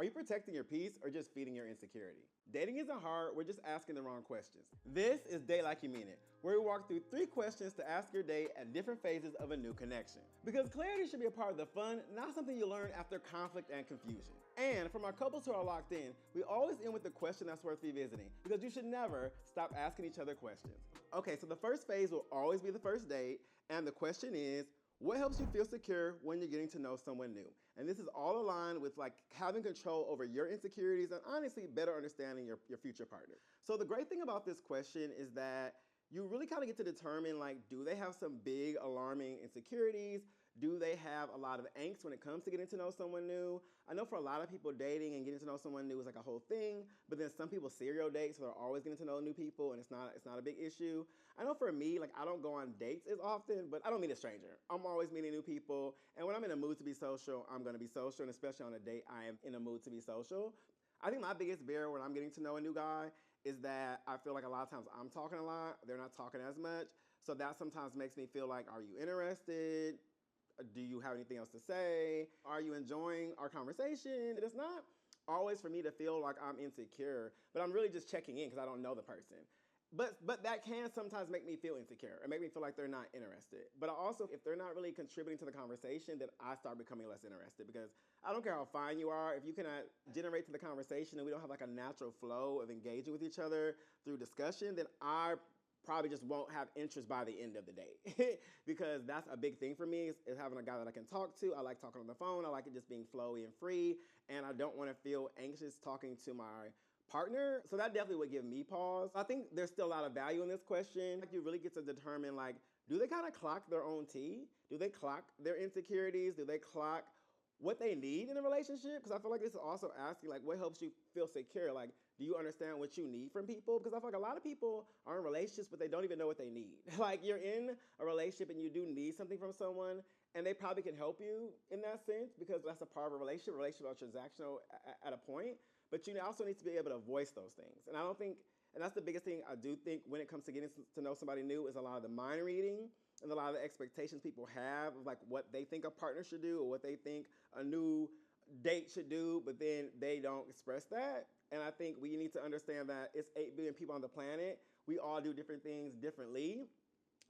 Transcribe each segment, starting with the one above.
Are you protecting your peace or just feeding your insecurity? Dating isn't hard, we're just asking the wrong questions. This is Date Like You Mean It, where we walk through 3 questions to ask your date at different phases of a new connection. Because clarity should be a part of the fun, not something you learn after conflict and confusion. And from our couples who are locked in, we always end with a question that's worth revisiting, because you should never stop asking each other questions. Okay, so the first phase will always be the first date, and the question is, what helps you feel secure when you're getting to know someone new? And this is all aligned with like having control over your insecurities and honestly better understanding your future partner. So the great thing about this question is that you really kind of get to determine like, do they have some big alarming insecurities? Do they have a lot of angst when it comes to getting to know someone new? I know for a lot of people, dating and getting to know someone new is like a whole thing, but then some people serial date, so they're always getting to know new people, and it's not a big issue. I know for me, like I don't go on dates as often, but I don't meet a stranger. I'm always meeting new people, and when I'm in a mood to be social, I'm gonna be social, and especially on a date, I am in a mood to be social. I think my biggest barrier when I'm getting to know a new guy is that I feel like a lot of times I'm talking a lot, they're not talking as much, so that sometimes makes me feel like, are you interested? Do you have anything else to say? Are you enjoying our conversation? It's not always for me to feel like I'm insecure, but I'm really just checking in because I don't know the person. But that can sometimes make me feel insecure and make me feel like they're not interested. But also, if they're not really contributing to the conversation, then I start becoming less interested because I don't care how fine you are. If you cannot generate to the conversation and we don't have like a natural flow of engaging with each other through discussion, then I probably just won't have interest by the end of the day because that's a big thing for me is having a guy that I can talk to. I like talking on the phone. I like it just being flowy and free, and I don't want to feel anxious talking to my partner. So that definitely would give me pause. I think there's still a lot of value in this question. Like you really get to determine like, do they kind of clock their own tea? Do they clock their insecurities? Do they clock what they need in a relationship? Because I feel like this is also asking like, what helps you feel secure? Like, do you understand what you need from people? Because I feel like a lot of people are in relationships, but they don't even know what they need. Like you're in a relationship and you do need something from someone, and they probably can help you in that sense because that's a part of a relationship. Relationships are transactional at a point, but you also need to be able to voice those things. And I don't think, and that's the biggest thing I do think when it comes to getting to know somebody new is a lot of the mind reading and a lot of the expectations people have of like what they think a partner should do or what they think a new date should do, but then they don't express that. And I think we need to understand that it's 8 billion people on the planet. We all do different things differently.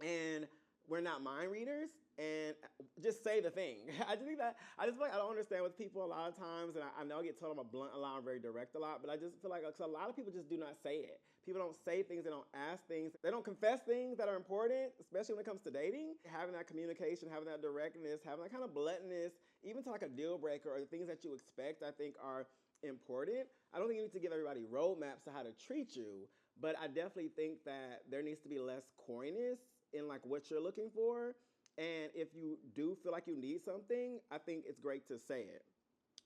And we're not mind readers, and just say the thing. I just feel like I don't understand with people a lot of times, and I know I get told I'm a blunt a lot, I'm very direct a lot, but I just feel like a lot of people just do not say it. People don't say things, they don't ask things, they don't confess things that are important, especially when it comes to dating. Having that communication, having that directness, having that kind of bluntness, even to like a deal breaker or the things that you expect, I think are important. I don't think you need to give everybody roadmaps to how to treat you, but I definitely think that there needs to be less coyness in like what you're looking for. And if you do feel like you need something, I think it's great to say it.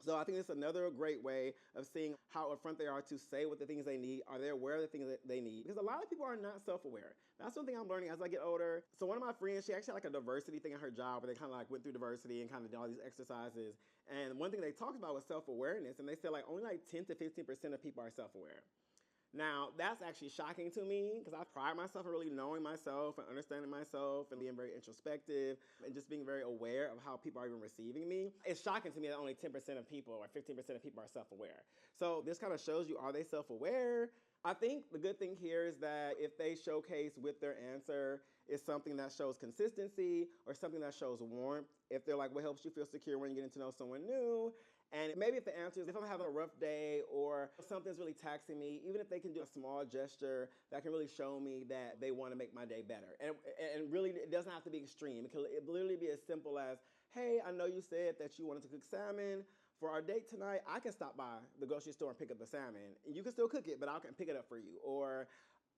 So I think it's another great way of seeing how upfront they are to say what the things they need. Are they aware of the things that they need? Because a lot of people are not self-aware. That's one thing I'm learning as I get older. So one of my friends, she actually had like a diversity thing in her job where they kind of like went through diversity and kind of did all these exercises. And one thing they talked about was self-awareness. And they said like only like 10 to 15% of people are self-aware. Now, that's actually shocking to me because I pride myself in really knowing myself and understanding myself and being very introspective and just being very aware of how people are even receiving me. It's shocking to me that only 10% of people or 15% of people are self-aware. So this kind of shows you, are they self-aware? I think the good thing here is that if they showcase with their answer is something that shows consistency or something that shows warmth, if they're like, what helps you feel secure when you're getting to know someone new? And maybe if the answer is if I'm having a rough day or something's really taxing me, even if they can do a small gesture that can really show me that they want to make my day better. And really, it doesn't have to be extreme. It can literally be as simple as, hey, I know you said that you wanted to cook salmon. For our date tonight, I can stop by the grocery store and pick up the salmon. You can still cook it, but I can pick it up for you. Or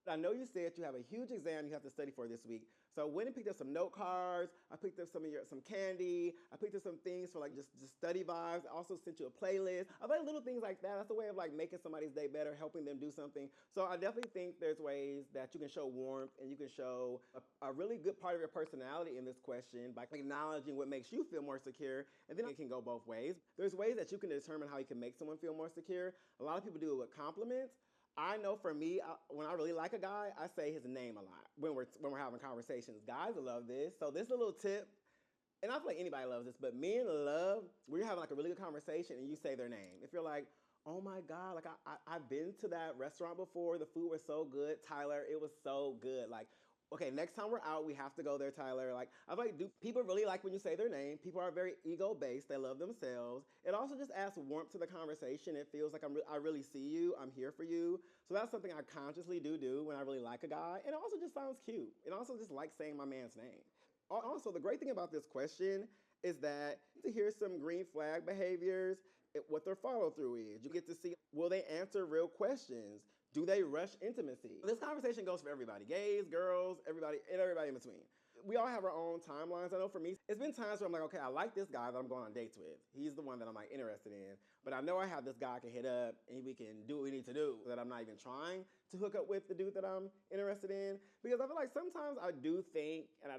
I know you said you have a huge exam you have to study for this week. So I went and picked up some note cards. I picked up some candy. I picked up some things for like just study vibes. I also sent you a playlist. I like little things like that. That's a way of like making somebody's day better, helping them do something. So I definitely think there's ways that you can show warmth and you can show a really good part of your personality in this question by acknowledging what makes you feel more secure. And then it can go both ways. There's ways that you can determine how you can make someone feel more secure. A lot of people do it with compliments. I know for me, when I really like a guy, I say his name a lot when we're having conversations. Guys love this. So this little tip and I feel like anybody loves this, but men love when you're having like a really good conversation and you say their name. If you're like, oh my God, like I've been to that restaurant before. The food was so good. Tyler, it was so good. Like, okay, next time we're out, we have to go there, Tyler. Like, I feel like do people really like when you say their name? People are very ego based. They love themselves. It also just adds warmth to the conversation. It feels like I really see you. I'm here for you. So that's something I consciously do when I really like a guy. And it also just sounds cute. It also just like saying my man's name. Also, the great thing about this question is that to hear some green flag behaviors, what their follow through is. You get to see, will they answer real questions? Do they rush intimacy? This conversation goes for everybody, gays, girls, everybody, and everybody in between. We all have our own timelines. I know for me, it's been times where I'm like, okay, I like this guy that I'm going on dates with. He's the one that I'm like interested in. But I know I have this guy I can hit up and we can do what we need to do, that I'm not even trying to hook up with the dude that I'm interested in. Because I feel like sometimes I do think, and I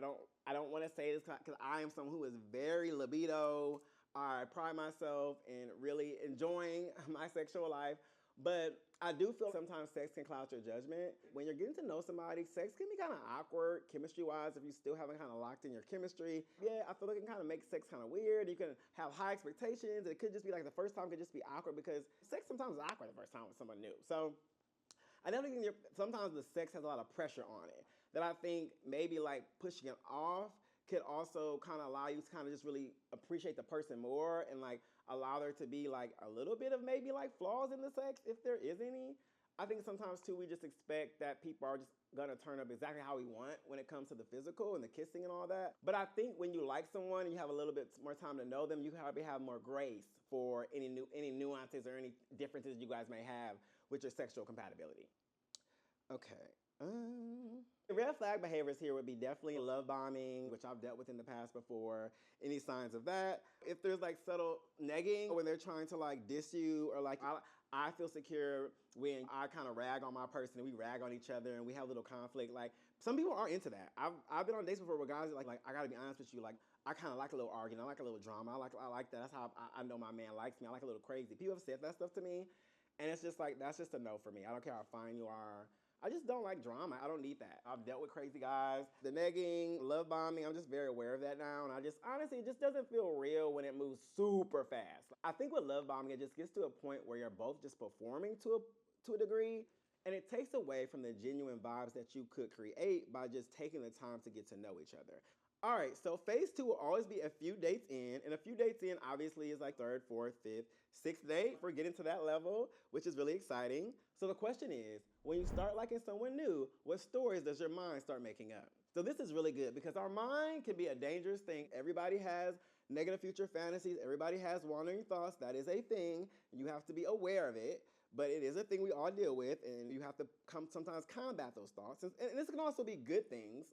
don't want to say this because I am someone who is very libido. I pride myself in really enjoying my sexual life. But I do feel sometimes sex can cloud your judgment. When you're getting to know somebody, sex can be kind of awkward, chemistry-wise, if you still haven't kind of locked in your chemistry. Yeah, I feel like it can kind of make sex kind of weird. You can have high expectations. It could just be like the first time could just be awkward because sex sometimes is awkward the first time with someone new. So I definitely think sometimes the sex has a lot of pressure on it that I think maybe like pushing it off could also kind of allow you to kind of just really appreciate the person more and like allow there to be like a little bit of maybe like flaws in the sex if there is any. I think sometimes too we just expect that people are just gonna turn up exactly how we want when it comes to the physical and the kissing and all that. But I think when you like someone and you have a little bit more time to know them, you probably have more grace for any nuances or any differences you guys may have with your sexual compatibility. Okay. The red flag behaviors here would be definitely love bombing, which I've dealt with in the past before. Any signs of that? If there's like subtle negging when they're trying to like diss you or like I feel secure when I kind of rag on my person and we rag on each other and we have a little conflict. Like some people are into that. I've been on dates before with guys like I gotta be honest with you, like I kind of like a little arguing. I like a little drama. I like that. That's how I know my man likes me. I like a little crazy. People have said that stuff to me, and it's just like that's just a no for me. I don't care how fine you are. I just don't like drama. I don't need that. I've dealt with crazy guys. The negging, love bombing, I'm just very aware of that now. And I just, honestly, it just doesn't feel real when it moves super fast. I think with love bombing, it just gets to a point where you're both just performing to a degree. And it takes away from the genuine vibes that you could create by just taking the time to get to know each other. All right, so phase 2 will always be a few dates in, and a few dates in obviously is like third, fourth, fifth, sixth date. We're getting to that level, which is really exciting. So the question is, when you start liking someone new, what stories does your mind start making up? So this is really good because our mind can be a dangerous thing. Everybody has negative future fantasies. Everybody has wandering thoughts. That is a thing. You have to be aware of it. But it is a thing we all deal with, and you have to sometimes combat those thoughts. And this can also be good things,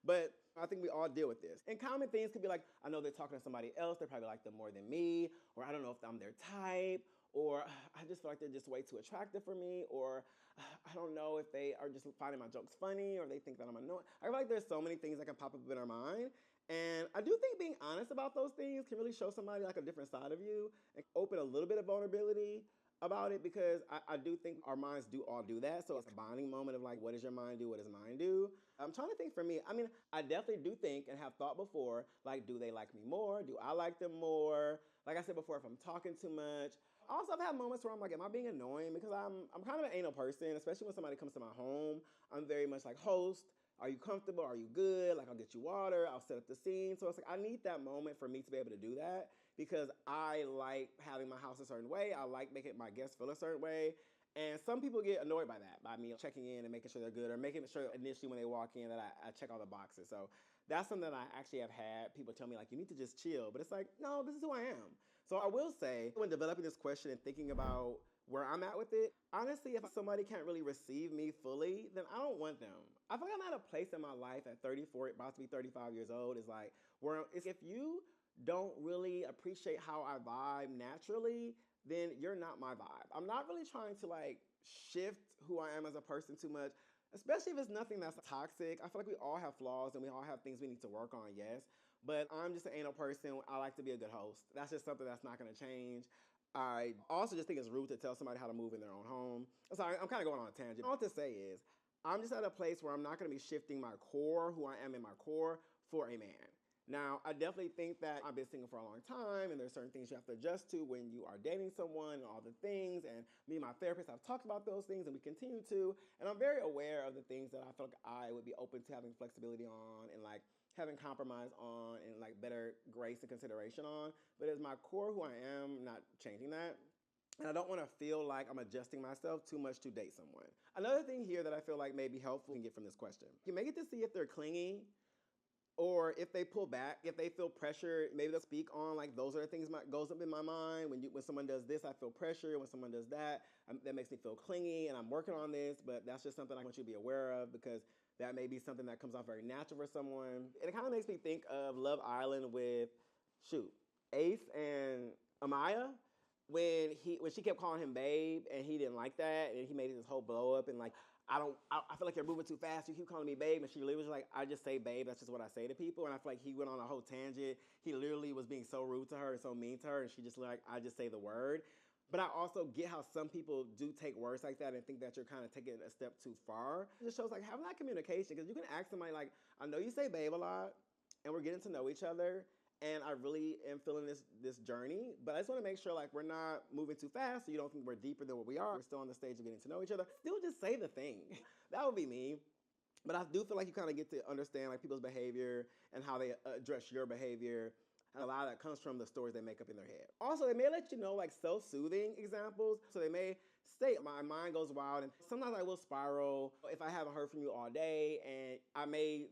but I think we all deal with this. And common things could be like, I know they're talking to somebody else, they probably like them more than me, or I don't know if I'm their type, or I just feel like they're just way too attractive for me, or I don't know if they are just finding my jokes funny, or they think that I'm annoying. I feel like there's so many things that can pop up in our mind. And I do think being honest about those things can really show somebody like a different side of you and open a little bit of vulnerability about it, because I do think our minds do all do that. So it's a bonding moment of like, what does your mind do? What does mine do? I'm trying to think for me. I mean, I definitely do think and have thought before, like, do they like me more? Do I like them more? Like I said before, if I'm talking too much. Also, I've had moments where I'm like, am I being annoying? Because I'm kind of an anal person, especially when somebody comes to my home. I'm very much like host. Are you comfortable? Are you good? Like, I'll get you water. I'll set up the scene. So it's like, I need that moment for me to be able to do that, because I like having my house a certain way. I like making my guests feel a certain way. And some people get annoyed by that, by me checking in and making sure they're good, or making sure initially when they walk in that I check all the boxes. So that's something that I actually have had people tell me, like, you need to just chill. But it's like, no, this is who I am. So I will say, when developing this question and thinking about where I'm at with it, honestly, if somebody can't really receive me fully, then I don't want them. I feel like I'm at a place in my life at 34, about to be 35 years old, is like, where if you don't really appreciate how I vibe naturally, then you're not my vibe. I'm not really trying to like shift who I am as a person too much, especially if it's nothing that's toxic. I feel like we all have flaws and we all have things we need to work on, yes. But I'm just an anal person. I like to be a good host. That's just something that's not gonna change. I also just think it's rude to tell somebody how to move in their own home. Sorry, I'm kind of going on a tangent. All to say is, I'm just at a place where I'm not going to be shifting my core, who I am in my core, for a man. Now, I definitely think that I've been single for a long time, and there's certain things you have to adjust to when you are dating someone and all the things. And me and my therapist have talked about those things, and we continue to. And I'm very aware of the things that I feel like I would be open to having flexibility on and like having compromise on and like better grace and consideration on. But as my core who I am, not changing that. And I don't want to feel like I'm adjusting myself too much to date someone. Another thing here that I feel like may be helpful and get from this question. You may get to see if they're clingy or if they pull back, if they feel pressure, maybe they'll speak on like those are the things that goes up in my mind. When someone does this, I feel pressure. When someone does that, that makes me feel clingy, and I'm working on this. But that's just something I want you to be aware of because that may be something that comes off very natural for someone. And it kind of makes me think of Love Island with Ace and Amaya. When she kept calling him babe and he didn't like that and he made this whole blow up and like I feel like you're moving too fast. You keep calling me babe. And she literally was like, I just say babe. That's just what I say to people. And I feel like he went on a whole tangent. He literally was being so rude to her and so mean to her. And she just like, I just say the word. But I also get how some people do take words like that and think that you're kind of taking it a step too far. It just shows like having that communication because you can ask somebody like, I know you say babe a lot and we're getting to know each other. And I really am feeling this journey, but I just want to make sure like we're not moving too fast so you don't think we're deeper than what we are. We're still on the stage of getting to know each other. Still just say the thing. That would be me. But I do feel like you kind of get to understand like people's behavior and how they address your behavior. And a lot of that comes from the stories they make up in their head. Also, they may let you know like self-soothing examples. So they may say, my mind goes wild and sometimes I will spiral if I haven't heard from you all day and I may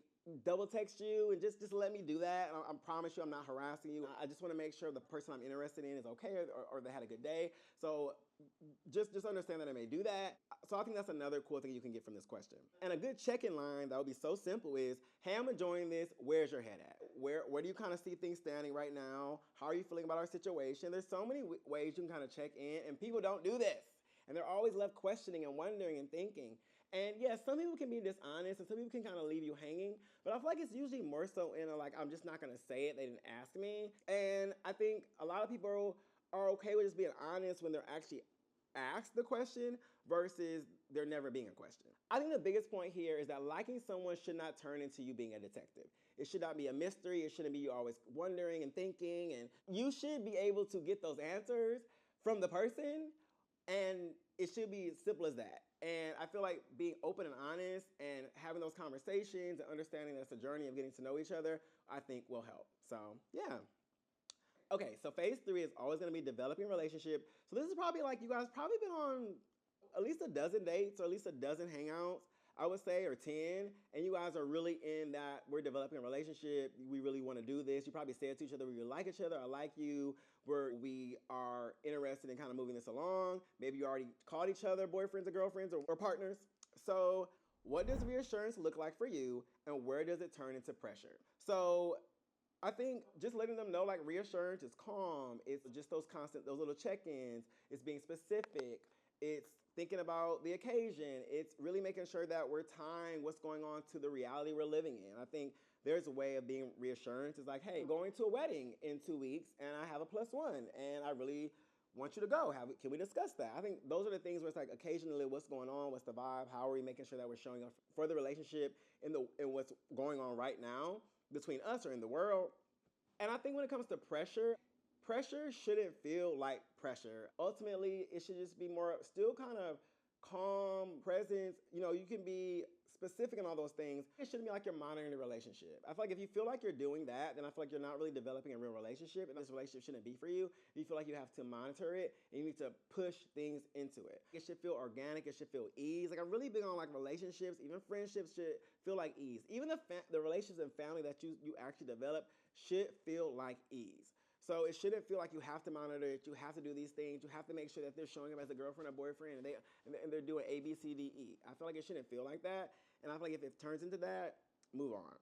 double text you and just let me do that. I promise you I'm not harassing you. I just want to make sure the person I'm interested in is okay or they had a good day. So just understand that I may do that. So I think that's another cool thing you can get from this question. And a good check-in line that would be so simple is, hey, I'm enjoying this. Where's your head at? Where do you kind of see things standing right now? How are you feeling about our situation? There's so many ways you can kind of check in, and people don't do this. And they're always left questioning and wondering and thinking. And yes, some people can be dishonest and some people can kind of leave you hanging, but I feel like it's usually more so in a like, I'm just not going to say it, they didn't ask me. And I think a lot of people are okay with just being honest when they're actually asked the question versus there never being a question. I think the biggest point here is that liking someone should not turn into you being a detective. It should not be a mystery. It shouldn't be you always wondering and thinking, and you should be able to get those answers from the person, and it should be as simple as that. And I feel like being open and honest and having those conversations and understanding that it's a journey of getting to know each other, I think will help. So, yeah. Okay, so phase 3 is always going to be developing a relationship. So this is probably like you guys probably been on at least a dozen dates or at least a dozen hangouts, I would say, or 10. And you guys are really in that we're developing a relationship. We really want to do this. You probably said to each other, we like each other, I like you. We are interested in kind of moving this along. Maybe you already called each other boyfriends or girlfriends or partners. So what does reassurance look like for you and where does it turn into pressure? So I think just letting them know like reassurance is calm. It's just those little check-ins. It's being specific. It's thinking about the occasion. It's really making sure that we're tying what's going on to the reality we're living in. I think there's a way of being reassurance. It's like, hey, I'm going to a wedding in 2 weeks and I have a +1 and I really want you to go. Can we discuss that? I think those are the things where it's like occasionally what's going on, what's the vibe, how are we making sure that we're showing up for the relationship in what's going on right now between us or in the world. And I think when it comes to pressure shouldn't feel like pressure. Ultimately, it should just be more still kind of calm presence. You know, you can be specific in all those things. It shouldn't be like you're monitoring the relationship. I feel like if you feel like you're doing that, then I feel like you're not really developing a real relationship, and this relationship shouldn't be for you. You feel like you have to monitor it, and you need to push things into it. It should feel organic. It should feel ease. Like I'm really big on like relationships, even friendships should feel like ease. Even the relationships and family that you actually develop should feel like ease. So it shouldn't feel like you have to monitor it. You have to do these things. You have to make sure that they're showing up as a girlfriend or boyfriend, and they're doing A, B, C, D, E. I feel like it shouldn't feel like that. And I feel like if it turns into that, move on.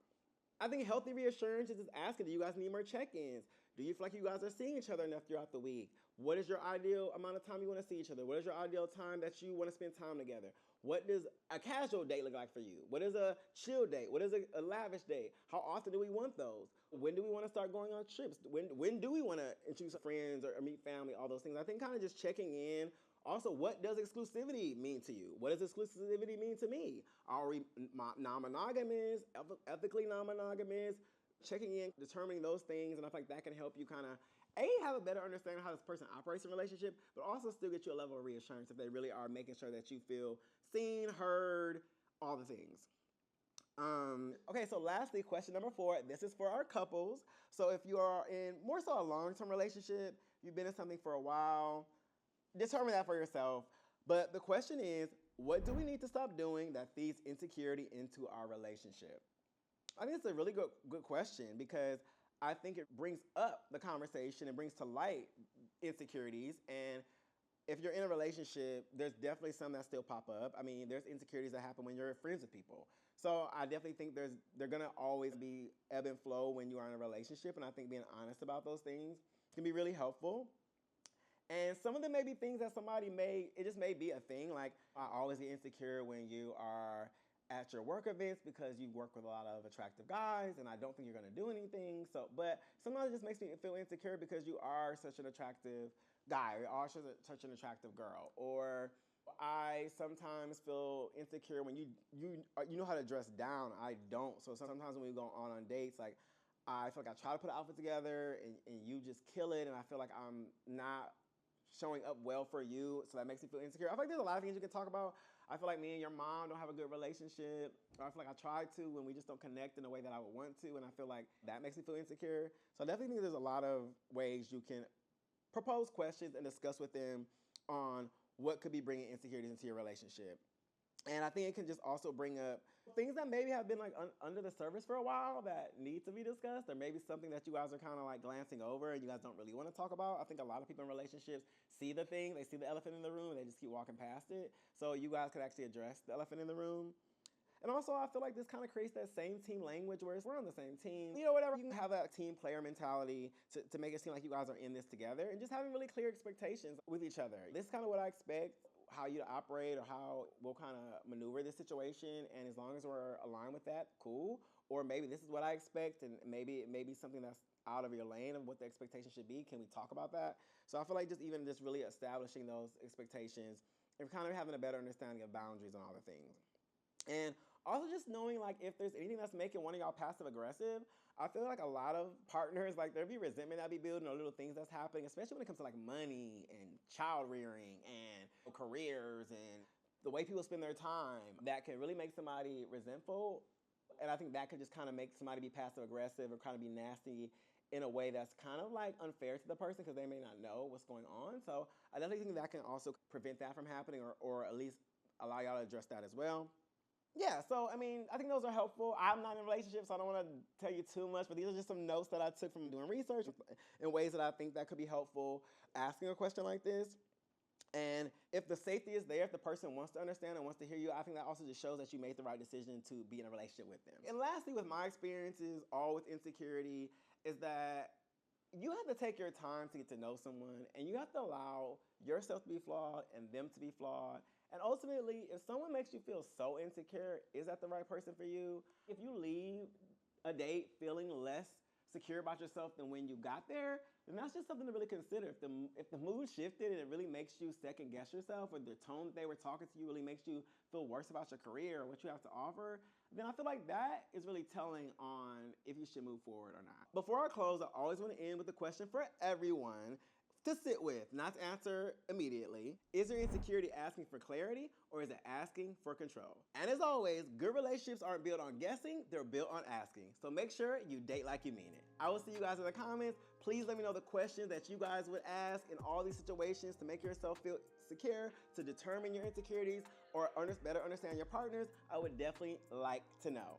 I think healthy reassurance is just asking, do you guys need more check-ins? Do you feel like you guys are seeing each other enough throughout the week? What is your ideal amount of time you want to see each other? What is your ideal time that you want to spend time together? What does a casual date look like for you? What is a chill date? What is a lavish date? How often do we want those? When do we want to start going on trips? When do we want to introduce friends or meet family? All those things. I think kind of just checking in. Also, what does exclusivity mean to you? What does exclusivity mean to me? Are we non-monogamous, ethically non-monogamous? checking in, determining those things, and I think that can help you kind of have a better understanding of how this person operates in a relationship, but also still get you a level of reassurance if they really are making sure that you feel seen, heard, all the things. Okay, so lastly, question number 4. This is for our couples. So if you are in more so a long-term relationship, you've been in something for a while, determine that for yourself. But the question is, what do we need to stop doing that feeds insecurity into our relationship? I think it's a really good question, because I think it brings up the conversation and brings to light insecurities. And if you're in a relationship, there's definitely some that still pop up. I mean, there's insecurities that happen when you're friends with people. So I definitely think they're gonna always be ebb and flow when you are in a relationship, and I think being honest about those things can be really helpful. And some of them may be things that it just may be a thing. Like, I always get insecure when you are at your work events because you work with a lot of attractive guys, and I don't think you're gonna do anything. But sometimes it just makes me feel insecure because you are such an attractive guy, or are such an attractive girl. Or I sometimes feel insecure when you know how to dress down. I don't. So sometimes when we go on dates, like, I feel like I try to put an outfit together and you just kill it, and I feel like I'm not showing up well for you, so that makes me feel insecure. I feel like there's a lot of things you can talk about. I feel like me and your mom don't have a good relationship. Or I feel like I tried to when we just don't connect in the way that I would want to, and I feel like that makes me feel insecure. So I definitely think there's a lot of ways you can propose questions and discuss with them on what could be bringing insecurities into your relationship. And I think it can just also bring up things that maybe have been like under the surface for a while that need to be discussed, or maybe something that you guys are kind of like glancing over and you guys don't really want to talk about. I think a lot of people in relationships see the thing, they see the elephant in the room, and they just keep walking past it. So you guys could actually address the elephant in the room. And also, I feel like this kind of creates that same team language where we're on the same team. You know, whatever, you can have that team player mentality to make it seem like you guys are in this together, and just having really clear expectations with each other. This is kind of what I expect, how you to operate, or how we'll kind of maneuver this situation. And as long as we're aligned with that, cool. Or maybe this is what I expect, and maybe it may be something that's out of your lane of what the expectation should be. Can we talk about that? So I feel like just really establishing those expectations and kind of having a better understanding of boundaries and all the things. And also just knowing, like, if there's anything that's making one of y'all passive aggressive. I feel like a lot of partners, like, there'll be resentment that be building, or little things that's happening, especially when it comes to like money and child rearing and careers and the way people spend their time, that can really make somebody resentful. And I think that could just kind of make somebody be passive aggressive or kind of be nasty in a way that's kind of like unfair to the person, because they may not know what's going on. So I definitely think that can also prevent that from happening, or at least allow y'all to address that as well. Yeah, so I mean, I think those are helpful. I'm not in a relationship, so I don't want to tell you too much, but these are just some notes that I took from doing research in ways that I think that could be helpful asking a question like this. And if the safety is there, if the person wants to understand and wants to hear you, I think that also just shows that you made the right decision to be in a relationship with them. And lastly, with my experiences, all with insecurity, is that you have to take your time to get to know someone, and you have to allow yourself to be flawed and them to be flawed. And ultimately, if someone makes you feel so insecure, is that the right person for you? If you leave a date feeling less secure about yourself than when you got there, then that's just something to really consider. If the mood shifted and it really makes you second guess yourself, or the tone that they were talking to you really makes you feel worse about your career or what you have to offer, then I feel like that is really telling on if you should move forward or not. Before I close, I always want to end with a question for everyone to sit with, not to answer immediately. Is your insecurity asking for clarity, or is it asking for control? And as always, good relationships aren't built on guessing, they're built on asking. So make sure you date like you mean it. I will see you guys in the comments. Please let me know the questions that you guys would ask in all these situations to make yourself feel secure, to determine your insecurities, or better understand your partners. I would definitely like to know.